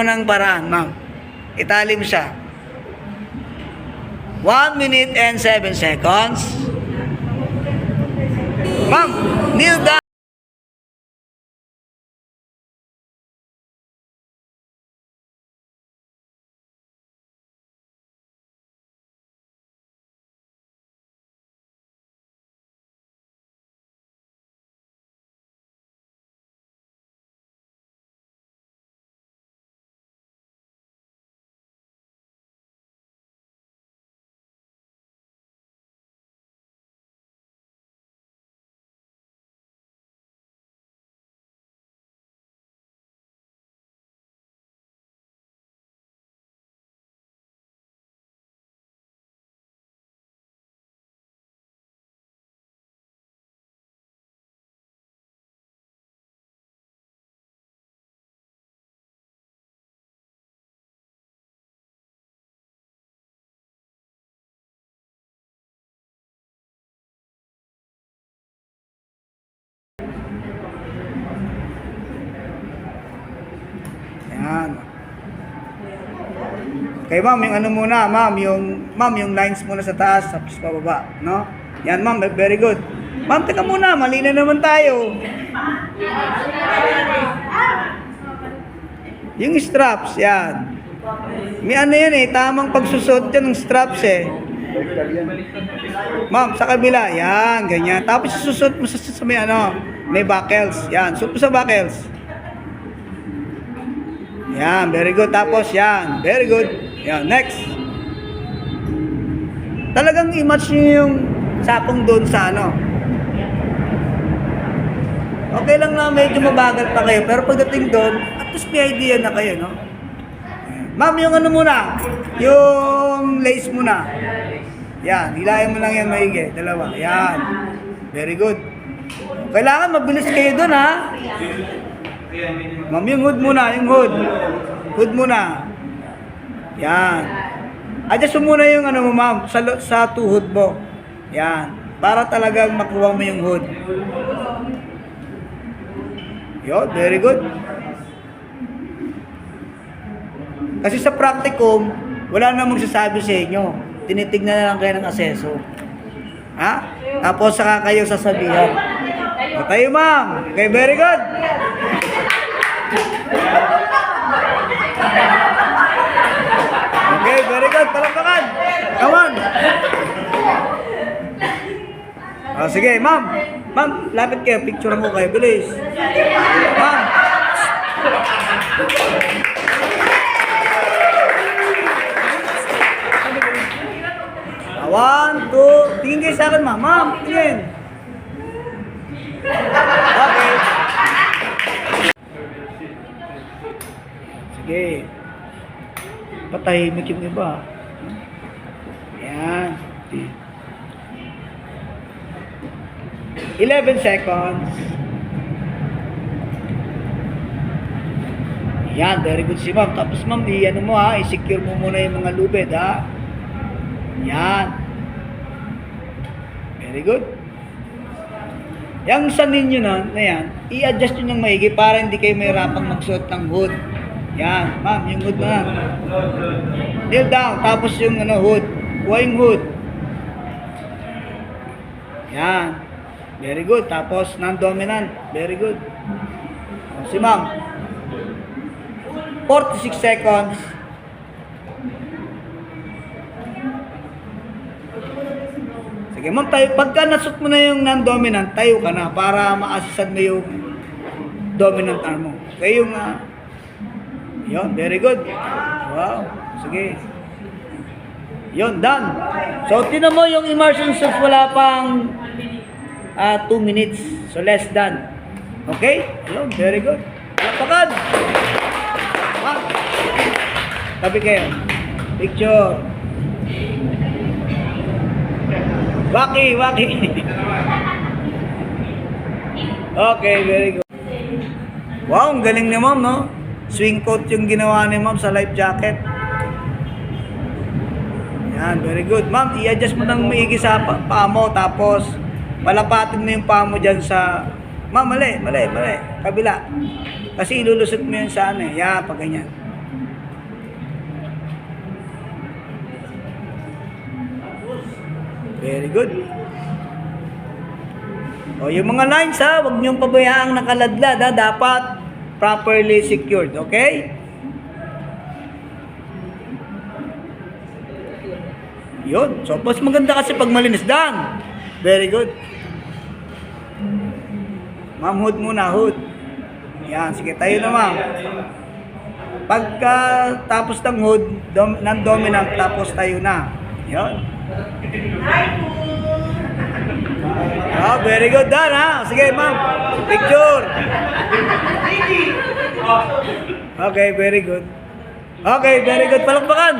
Ng paraan, ma'am. Italim siya. 1 minute and 7 seconds. Ma'am, kneel down. Yan. Okay, ma'am, yung ano muna, ma'am, yung lines muna sa taas, tapos pababa, no? Yan, ma'am, very good. Ma'am, teka muna, mali na naman tayo. Yung straps, yan. May ano yan eh, tamang pagsusot yan ng straps eh. Ma'am, sa kabila, yan, ganyan. Tapos susot mo sa may ano, may buckles, yan. Susot mo sa buckles. Yan, very good. Tapos yan, very good. Yan, next. Talagang i-match nyo yung sapong doon sa ano. Okay lang na medyo mabagal pa kayo, pero pagdating doon, at least may idea na kayo, no? Ma'am, yung ano muna, yung lace muna. Yan, hilahin mo lang yan maigi. Dalawa, yan. Very good. Kailangan mabilis kayo doon, ha? Ma'am, yung hood muna, yung hood. Hood muna. Yan. Adjust mo muna yung ano mo, ma'am, sa tuhod mo. Yan. Para talagang makuha mo yung hood. Yo, very good. Kasi sa practicum, wala na magsasabi sa inyo. Tinitignan na lang kayo ng aseso. Ha? Tapos saka kayo sasabihan. O tayo, ma'am. Okay, very good. Okay, very good. Palakpakan. Come on. O, sige, ma'am. Ma'am, lapit kayo. Picture mo kayo. Bilis. Ma'am. 1, 2. Tingin kayo sa akin, ma'am. Ma'am, tingin. Okay. Sige. Patahimik yung iba. Yan. 11 seconds. Yan, very good si ma'am. Tapos ma'am, ano mo ha, i-secure mo muna yung mga lubid ha. Yan. Very good. Yung sa ninyo na yan, i-adjust nyo ng maigi para hindi kayo mahirapang magsuot ng hood. Yan, ma'am, yung hood na. Kneel down, tapos yung ano, hood. Kuha yung hood. Yan. Very good. Tapos, non-dominant. Very good. Si ma'am. 46 seconds. Sige, ma'am, tayo. Pagka nasut mo na yung non-dominant, tayo ka na para ma-assistan mo yung dominant arm mo. Kaya yung, yun, very good. Wow. Sige. Yun, done. So, tinan mo yung immersion suits, wala pang 2 minutes. So, less than. Okay? Yun, very good. Lapakan. Tabi kayo. Picture. Waki, waki. Okay, very good. Wow, ang galing ni ma'am, no? Swing coat yung ginawa ni ma'am sa life jacket. Yan, very good. Ma'am, i-adjust mo ng maigi sa paa mo, tapos palapatin mo yung paa mo dyan sa... Ma'am, mali. Kabila. Kasi ilulusot mo yun sa ano eh. Yan, pag ganyan. Very good. O, yung mga lines ha, huwag niyong pabayaang nakaladlad ha. Dapat properly secured. Okay? Yun. So, mas maganda kasi pag malinis. Done. Very good. Ma'am, hood muna, hood. Yan, sige, tayo na ma'am. Pagka tapos ng hood, ng dominant, tapos tayo na. Yan. Oh, very good, done ha. Sige ma'am, picture. Okay, very good. Okay, very good. Palakpakan.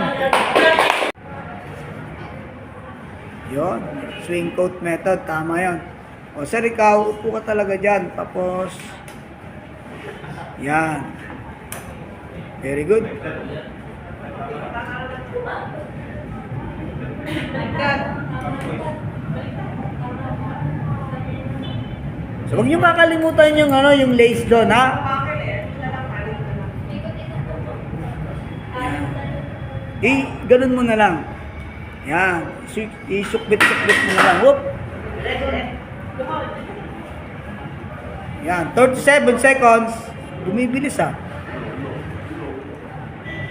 Yon, swing coat method, tama yon. O sir, ikaw, upo ka talaga dyan. Tapos, yan. Very good. So, huwag niyo kakalimutan yung, yung lace doon, ha? Ganun mo na lang. Yan. Isukbit-sukbit mo na lang. Whoop. Yan. 37 seconds. Bumibilis, ha?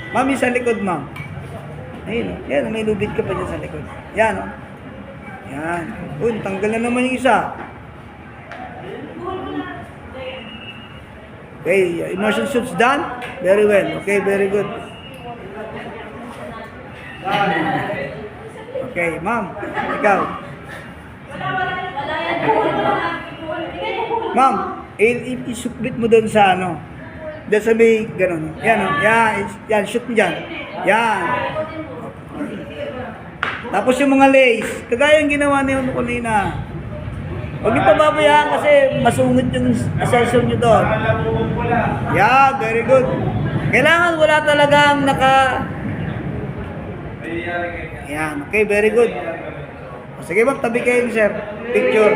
Ma'am, yung sa likod, ma'am. Ayun, yan. May lubid ka pa dyan sa likod. Yan, oh. Yan. Uy, tanggal na naman yung isa. Okay, immersion suits done? Very well. Okay, very good. Okay, ma'am, ikaw. Ma'am, isukbit mo doon sa ano. Doon sa may ganun. Yan, yan, shoot mo dyan. Yan. Tapos yung mga lace, kagaya yung ginawa niyo kanina. Huwag niyo pababayaan kasi masungit yung assertion niyo doon. Yeah, very good. Kailangan wala talagang Yan, okay, very good. O, sige ma'am, tabi kayo ni sir. Picture.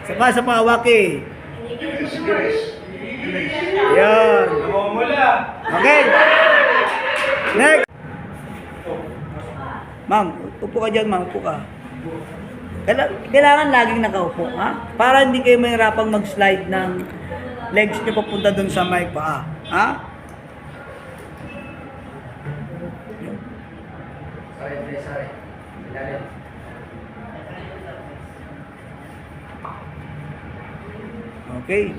Sa pa, waki. Yan. Okay. Next. Ma'am, upo ka dyan, ma'am, upo ka. Kailangan laging nakaupo, ha? Para hindi kayo mahirapang mag-slide ng legs nyo papunta dun sa may paa, ha? Sorry. Okay.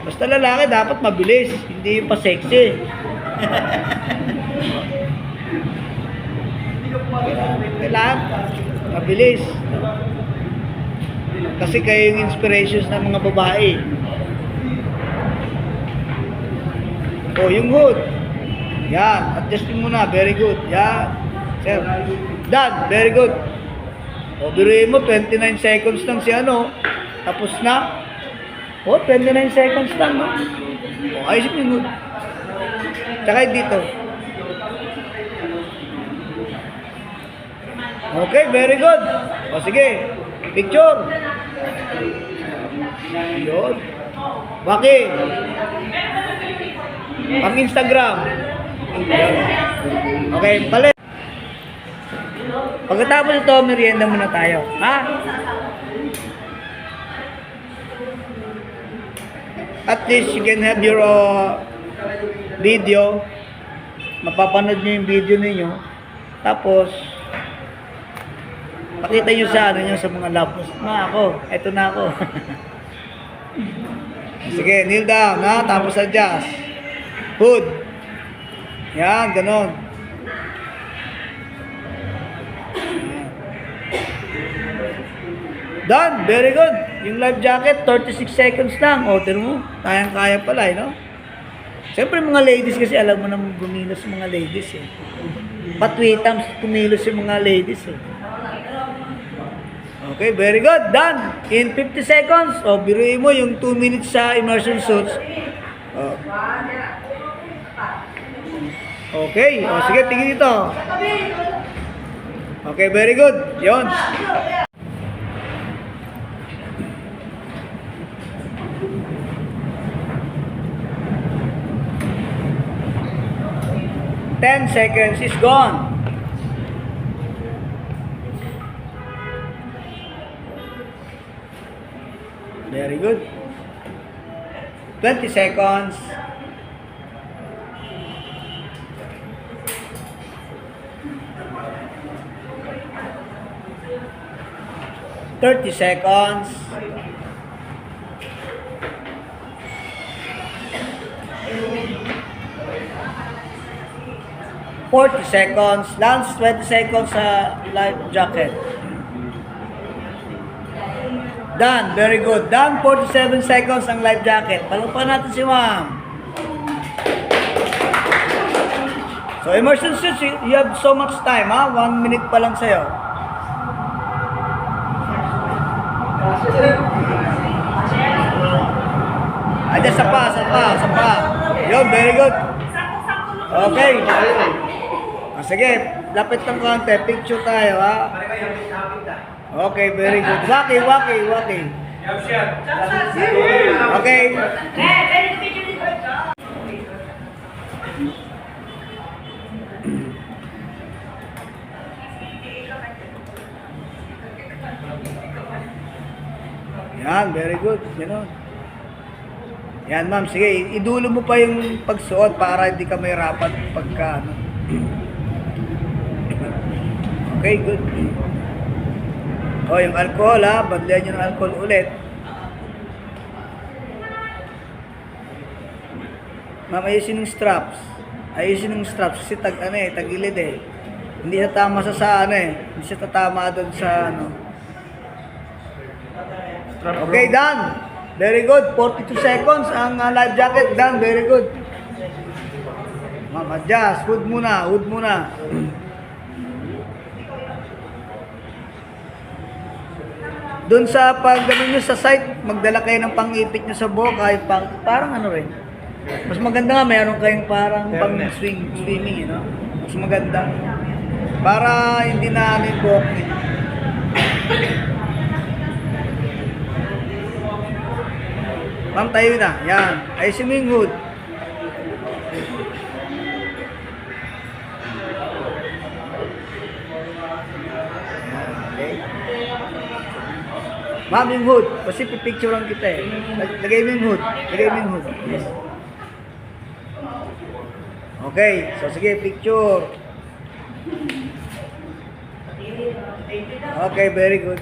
Basta lalaki dapat mabilis, hindi pa sexy. Kailangan mabilis. Kasi kayo yung inspirations ng mga babae. O, yung hood. Yan, adjustin mo na, very good. Yan, sir. Done, very good. O, biruin mo, 29 seconds lang si ano. Tapos na. O, 29 seconds lang, no? O, ayos yung hood. Tsaka dito. Okay, very good. O, sige. Picture. Yun. Baki. Pang Instagram. Okay, balik. Pagkatapos ito, merienda muna tayo. Ha? At least you can have your video. Mapapanood nyo yung video ninyo. Tapos, pakita nyo sa ano nyo sa mga lapos. Ako, eto na ako. Sige, kneel down, ha? Tapos adjust. Hood. Yan, ganon. Done, very good. Yung life jacket, 36 seconds lang. O, tira mo, kayang-kaya pala, no? Siyempre, mga ladies kasi, alam mo naman gumilos mga ladies, eh. Patwitams, kumilos yung mga ladies, eh. Okay, very good. Done. In 50 seconds, o, biruin mo yung 2 minutes sa immersion suits. O. Okay, o, sige, tingin dito. Okay, very good. Yon. 10 seconds is gone. Very good. 20 seconds. Thirty seconds. 40 seconds. Lance, 20 seconds sa life jacket. Done. Very good. Done. 47 seconds ang life jacket. Palakpakan natin si ma'am. So, immersion suits, you have so much time, ha? 1 minute pa lang sa'yo. Ayan, sa pa. Yun, very good. Okay. Sige, lapit ng konti. Picture tayo, ha? Okay, very good. Waki. Okay. Yan, very good. Ganon. Yan, ma'am. Sige, idulo mo pa yung pagsuot para hindi ka mahirapan pagka, ano. Okay, good. O, yung alcohol, ha. Badlihan nyo ng alcohol ulit. Ma'am, ayusin yung straps. Kasi tagilid eh. Hindi siya tama Hindi siya tatama doon sa, ano. Okay, done. Very good. 42 seconds ang life jacket. Done. Very good. Ma'am, adjust. Hood muna. Doon sa pag gano'n nyo sa site, magdala kayo ng pang-ipit nyo sa buhok. Parang ano rin. Mas maganda nga, mayroon kayong parang pang-swimming, you know? Mas maganda. Para hindi na ano yung buhok nyo. Ma'am, tayo na. Yan. Ayusin mo yung hood. Okay. Ma'am, yung hood. Kasi pipicture lang kita eh. Lagay mo yung hood. Yes. Okay. So, sige, picture. Okay, very good.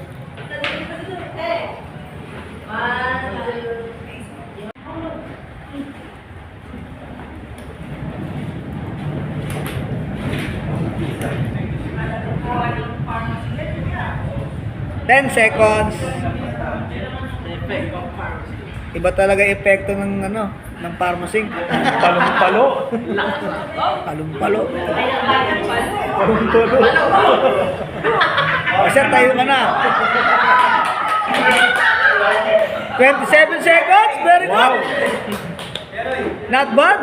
Ten seconds. Iba talaga epekto ng ng pharmacy. Palong-palo. Palumpalo. Kasi tayo ka na. 27 seconds. Very good. Not bad.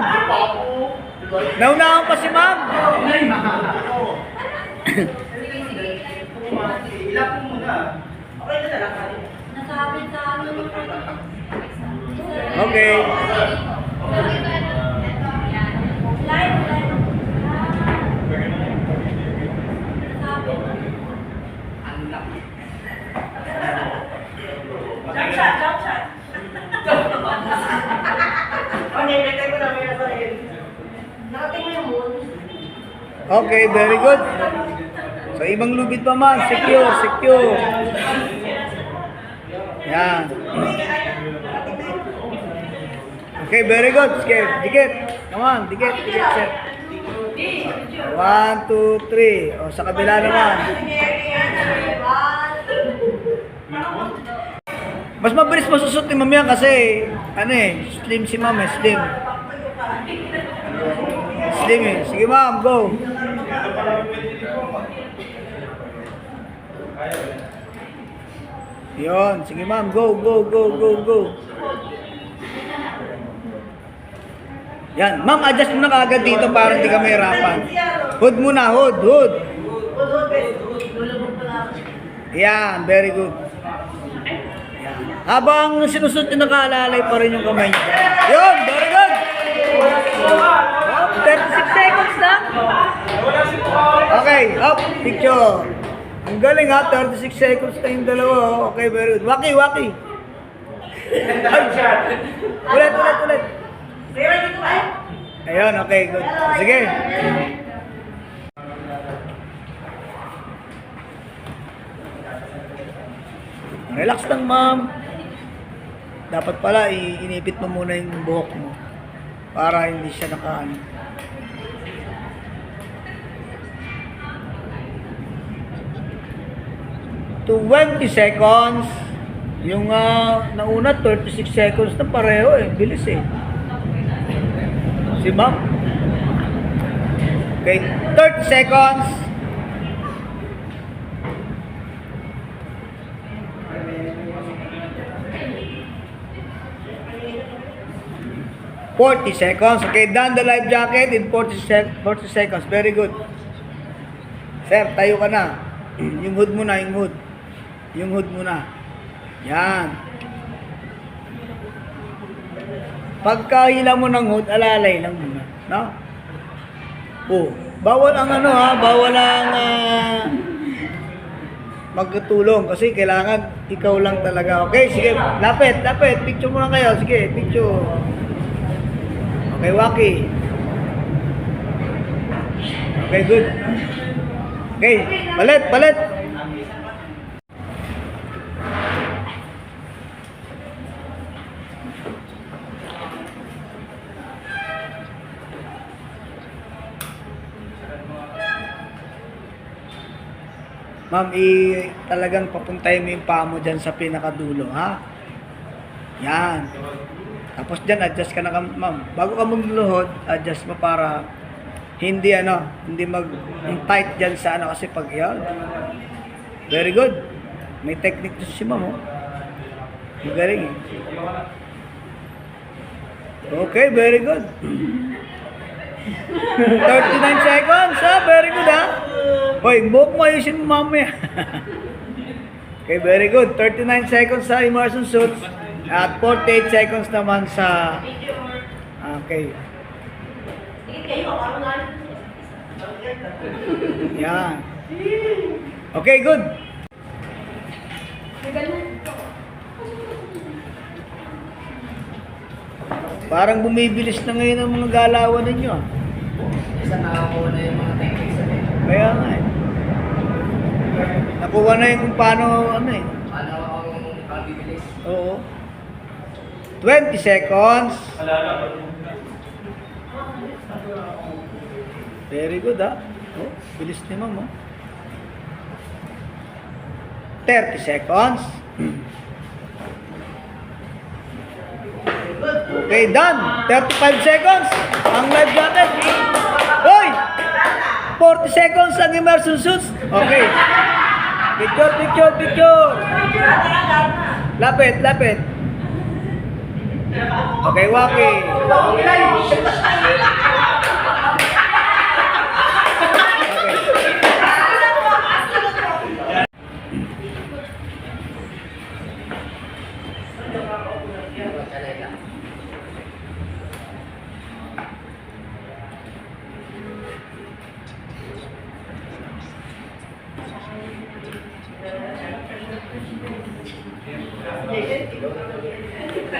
Naunahan pa si ma'am. Okay. Jump shot. Okay, very good. So, ibang lubid pa man. Secure. Yan. Okay, very good. Sige, dikit. Come on, dikit, sir. 1, 2, 3. O, sa kabila naman. Mas mabilis masusot ni ma'am yan kasi, slim si ma'am eh, slim. Slim eh. Sige ma'am, go. Yun, sige ma'am, go. Yan, ma'am, adjust mo na kaagad dito para hindi ka mahirapan. Hood muna, hood. Yan, very good. Yan. Habang sinusot nyo, nakaalalay pa rin yung kamay nyo. Yun, very good. Oh, 36 seconds na. Okay, up, picture. Ang galing ha, 36 seconds na yung dalawa. Oh. Okay, very good. Waki, waki. Ay. Ulit. Ayun, okay, good. Sige. Relax lang, ma'am. Dapat pala, inipit mo muna yung buhok mo. Para hindi siya nakaano. To 20 seconds. Yung nauna, 36 seconds na pareho eh. Bilis eh. Si ma'am. Okay, 30 seconds. $40 seconds. Okay, done the life jacket in 40 seconds. Very good. Sir, tayo ka na. Yung hood muna, yung hood. Yung hood muna. Yan. Pagkahila mo ng hood, alalay lang muna. No? Oh, bawal ang ano ha, bawal ang magtulong kasi kailangan ikaw lang talaga. Okay, sige, lapit. Picture muna kayo. Sige, picture. Okay, Waki. Okay, good. Okay, palit. Ma'am, talagang papuntahin mo yung paa mo dyan sa pinakadulo, ha? Yan. Tapos dyan, adjust ka na, ma'am. Bago ka magluluhod, adjust mo para hindi mag-tight dyan sa ano kasi pag yan. Very good. May technique to si ma'am, oh. Magaling, eh. Okay, very good. 39 seconds, ha? Very good, ha? Hoy, buhok mo ayusin mo mamaya. Okay, very good. 39 seconds sa immersion suits. At 48 seconds naman sa... Okay. Yan. Okay, good. Parang bumibilis na ngayon ang mga galawan ninyo. Isa nakakuha na yung mga techniques na yun. Kaya nga eh. Nakuha na yung kung paano ano eh. Paano ang bibilis? Oo. 20 seconds. Very good, ha? Oh, bilis ni ma'am, oh. 30 seconds. Okay, done. 35 seconds. Ang life jacket. Hoy! 40 seconds ang immersion suits. Okay. Picture. Lapit. Okay, Waki. Okay.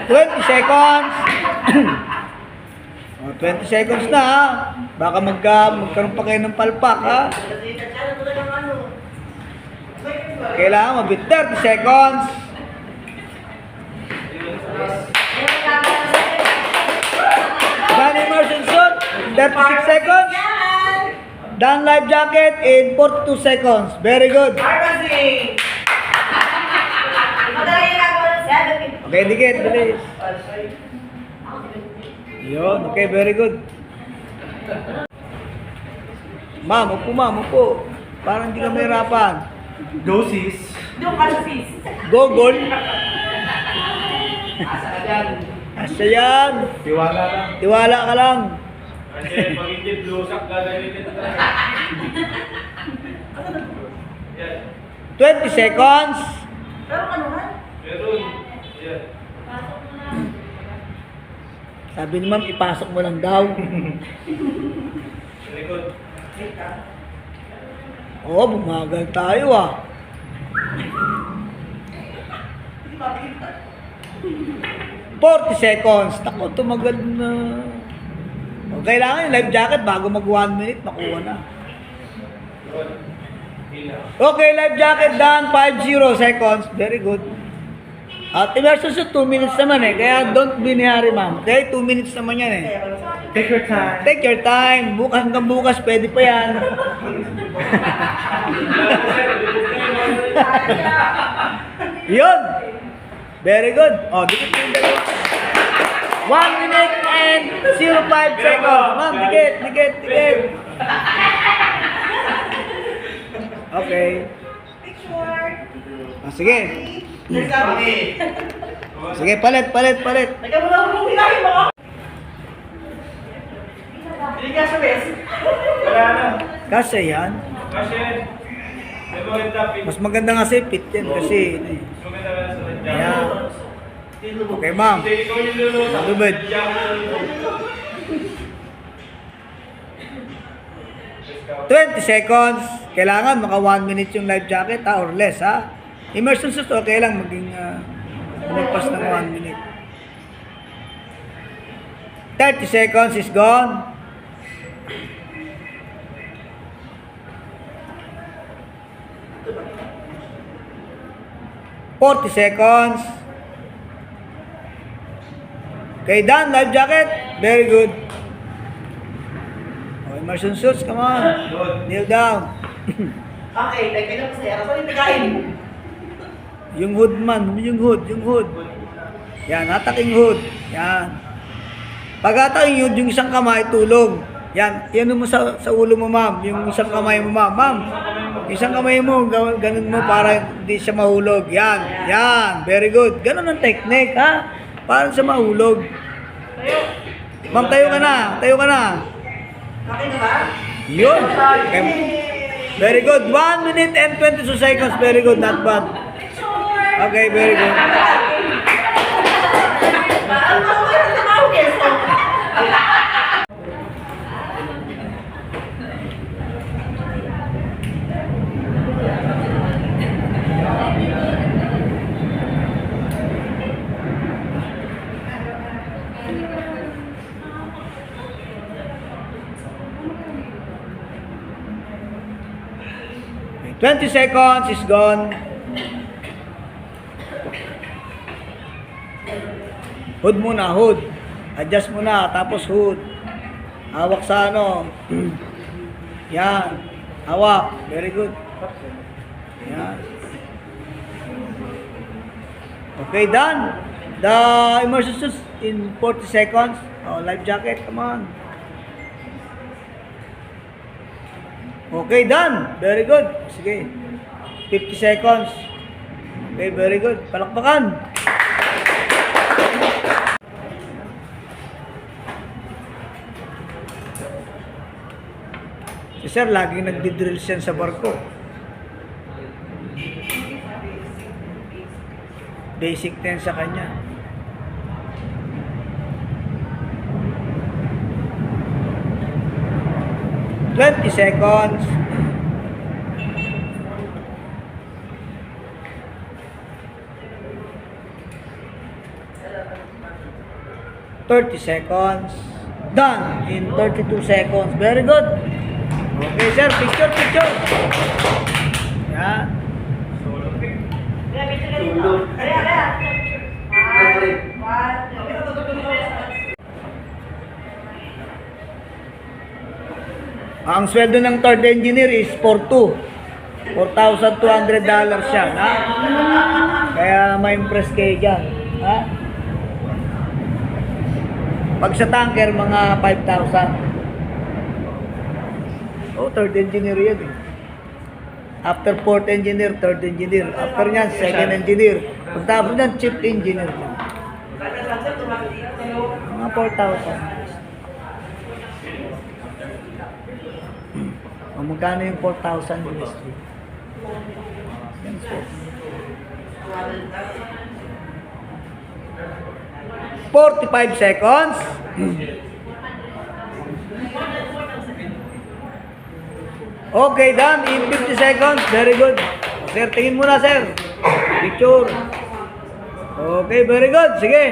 20 seconds. 20 seconds na, ha? Baka magkaroon pa kayo ng palpak, ha? Kailangan mabit. 30 seconds. Done immersion suit. 36 seconds. Done life jacket in 42 seconds. Very good. Okay, dikit, bilis. Yun, okay, very good. Ma'am, upo. Parang hindi ka mahirapan. Dosis. Gogol. Asa ka dyan? Asa yan? Tiwala lang. Tiwala ka lang. Kasi pag hindi blusak gagawin ito talaga. 20 seconds. Pero, yeah. Sabi ni ma'am, ipasok mo lang daw. Likod. Oo, bumagal tayo ah. 40 seconds. Tako, tumagal na. O, kailangan yung life jacket bago mag 1 minute, makuha na. Likod. Hila. Okay, life jacket done. 50 seconds. Very good. At immersion suit, 2 minutes naman eh. Kaya don't be in a hurry, ma'am. Okay, 2 minutes naman yan eh. Take your time. Take your time. Hanggang bukas, pwede pa yan. Yun. Very good. Oh, dikit yung dalawa. 1 minute and 05 seconds. Ma'am, dikit, dikit, dikit. Okay. Ah, sige. Sige, palit, palit, palit. Wala na. Kasi yan. Kasi, may maganda pin. Mas maganda nga si fit yan kasi. Mas maganda ka sa ladya. Yan. Okay, ma'am. Hindi, ikaw yung luluto. Lubid. Ladya mo yung luluto. 20 seconds. Kailangan maka 1 minute yung life jacket ha, or less ha. Immersion suit, okay lang maging lumagpas ng 1 minute. 30 seconds is gone. $40 seconds. Okay, done. Life jacket. Very good. Oh, immersion suits, come on. Kneel down. Okay, take na po sir. Saan yung tagain? Yung hood man, yung hood, yung hood. Yan, hataking hood. Yan. Pag hataking hood, yung isang kamay, tulong. Yan, yan mo sa ulo mo, ma'am. Yung isang kamay mo, ma'am. Ma'am, isang kamay mo, ganun mo para hindi siya mahulog. Yan, yan. Very good. Ganun ang technique, ha? Para siya mahulog. Ma'am, tayo ka na. Tayo ka na. Okay na ba? Yun. Okay. Very good. 1 minute and 22 seconds. Very good. Not bad. Okay, very good. Okay, 20 seconds is gone. Hood muna, hood. Adjust muna, tapos hood. Hawak sa ano. Yan. Hawak. Very good. Yan. Okay, done. The immersion suits in 40 seconds. Oh, life jacket, come on. Okay, done. Very good. Sige. 50 seconds. Okay, very good. Palakpakan. Si sir, laging nagdi-drills yan sa barko. Basic na yan sa kanya. $20 seconds. $30 seconds. Done in 32 seconds. Very good. Okay, sir. Picture, picture. Yan. Ang sweldo ng third engineer is $4,200 siya. Ha? Kaya ma-impress kayo dyan. Ha? Pag sa tanker, mga 5,000. Oh, third engineer yan eh. After fourth engineer, third engineer. After nyan, second engineer. Pagtapos nyan, chief engineer. Mga 4,000. O, magkano yung 4,000 USD? Yan, sir. 45 seconds. Okay, done. In 50 seconds. Very good. Sir, tingin muna, sir. Picture. Okay, very good. Sige.